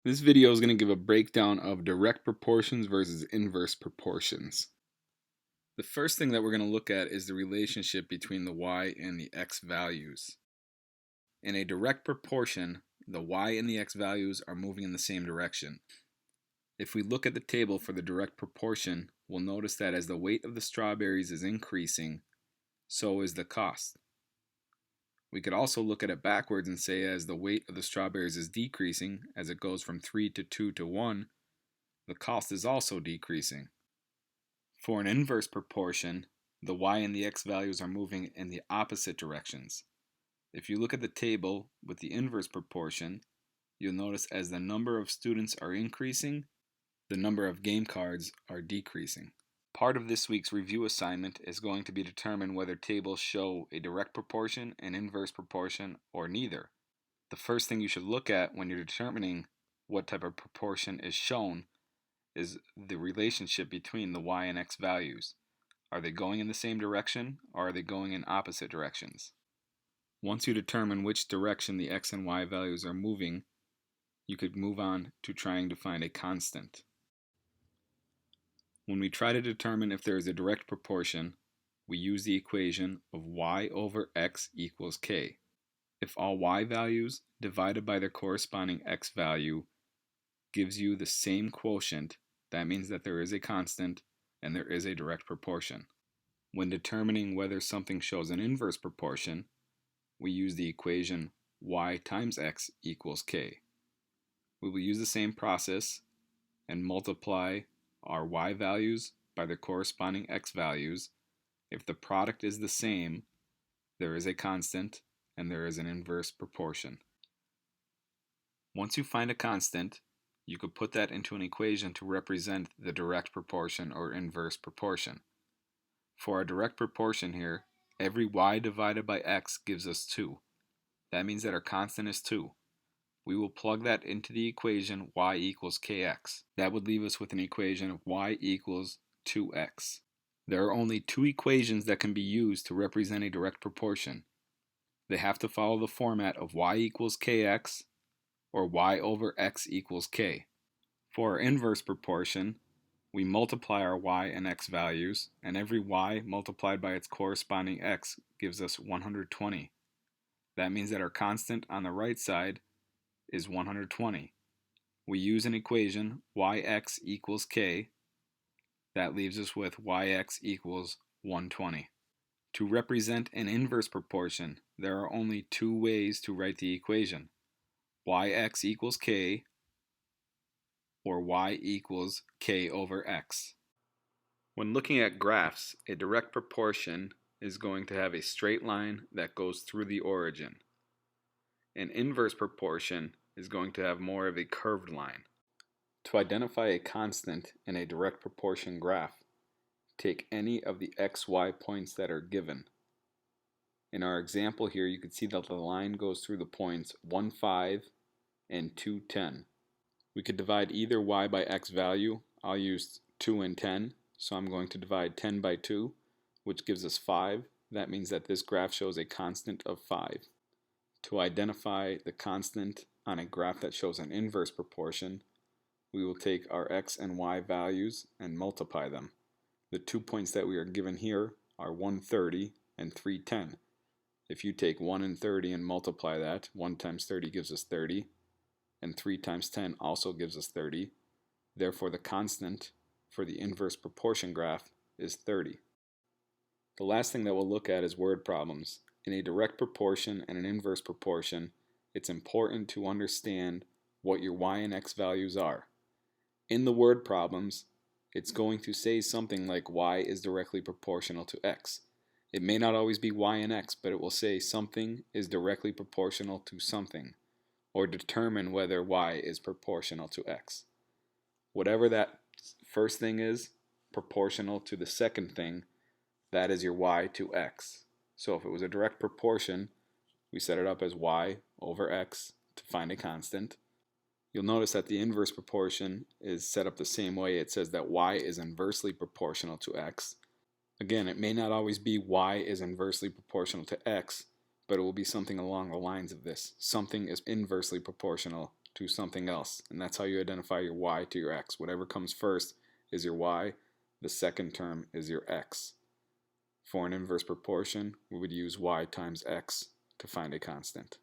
This video is going to give a breakdown of direct proportions versus inverse proportions. The first thing that we're going to look at is the relationship between the y and the x values. In a direct proportion, the y and the x values are moving in the same direction. If we look at the table for the direct proportion, we'll notice that as the weight of the strawberries is increasing, so is the cost. We could also look at it backwards and say as the weight of the strawberries is decreasing, as it goes from 3 to 2 to 1, the cost is also decreasing. For an inverse proportion, the y and the x values are moving in the opposite directions. If you look at the table with the inverse proportion, you'll notice as the number of students are increasing, the number of game cards are decreasing. Part of this week's review assignment is going to be determine whether tables show a direct proportion, an inverse proportion, or neither. The first thing you should look at when you're determining what type of proportion is shown is the relationship between the y and x values. Are they going in the same direction, or are they going in opposite directions? Once you determine which direction the x and y values are moving, you could move on to trying to find a constant. When we try to determine if there is a direct proportion, we use the equation of y over x equals k. If all y values divided by their corresponding x value gives you the same quotient, that means that there is a constant and there is a direct proportion. When determining whether something shows an inverse proportion, we use the equation y times x equals k. We will use the same process and multiply our y values by their corresponding x values. If the product is the same, there is a constant and there is an inverse proportion. Once you find a constant, you could put that into an equation to represent the direct proportion or inverse proportion. For our direct proportion here, every y divided by x gives us 2. That means that our constant is 2. We will plug that into the equation y equals kx. That would leave us with an equation of y equals 2x. There are only two equations that can be used to represent a direct proportion. They have to follow the format of y equals kx or y over x equals k. For our inverse proportion, we multiply our y and x values, and every y multiplied by its corresponding x gives us 120. That means that our constant on the right side is 120. We use an equation yx equals k. That leaves us with yx equals 120. To represent an inverse proportion, there are only two ways to write the equation: yx equals k or y equals k over x. When looking at graphs, a direct proportion is going to have a straight line that goes through the origin. An inverse proportion is going to have more of a curved line. To identify a constant in a direct proportion graph, take any of the xy points that are given. In our example here, you can see that the line goes through the points 1, 5 and 2, 10. We could divide either y by x value. I'll use 2 and 10, so I'm going to divide 10 by 2, which gives us 5. That means that this graph shows a constant of 5. To identify the constant on a graph that shows an inverse proportion, we will take our x and y values and multiply them. The 2 points that we are given here are 130 and 310. If you take 1 and 30 and multiply that, 1 times 30 gives us 30, and 3 times 10 also gives us 30. Therefore, the constant for the inverse proportion graph is 30. The last thing that we'll look at is word problems. In a direct proportion and an inverse proportion, it's important to understand what your y and x values are. In the word problems, it's going to say something like y is directly proportional to x. It may not always be y and x, but it will say something is directly proportional to something, or determine whether y is proportional to x. Whatever that first thing is, proportional to the second thing, that is your y to x. So if it was a direct proportion, we set it up as y over x to find a constant. You'll notice that the inverse proportion is set up the same way. It says that y is inversely proportional to x. Again, it may not always be y is inversely proportional to x, but it will be something along the lines of this. Something is inversely proportional to something else. And that's how you identify your y to your x. Whatever comes first is your y. The second term is your x. For an inverse proportion, we would use y times x to find a constant.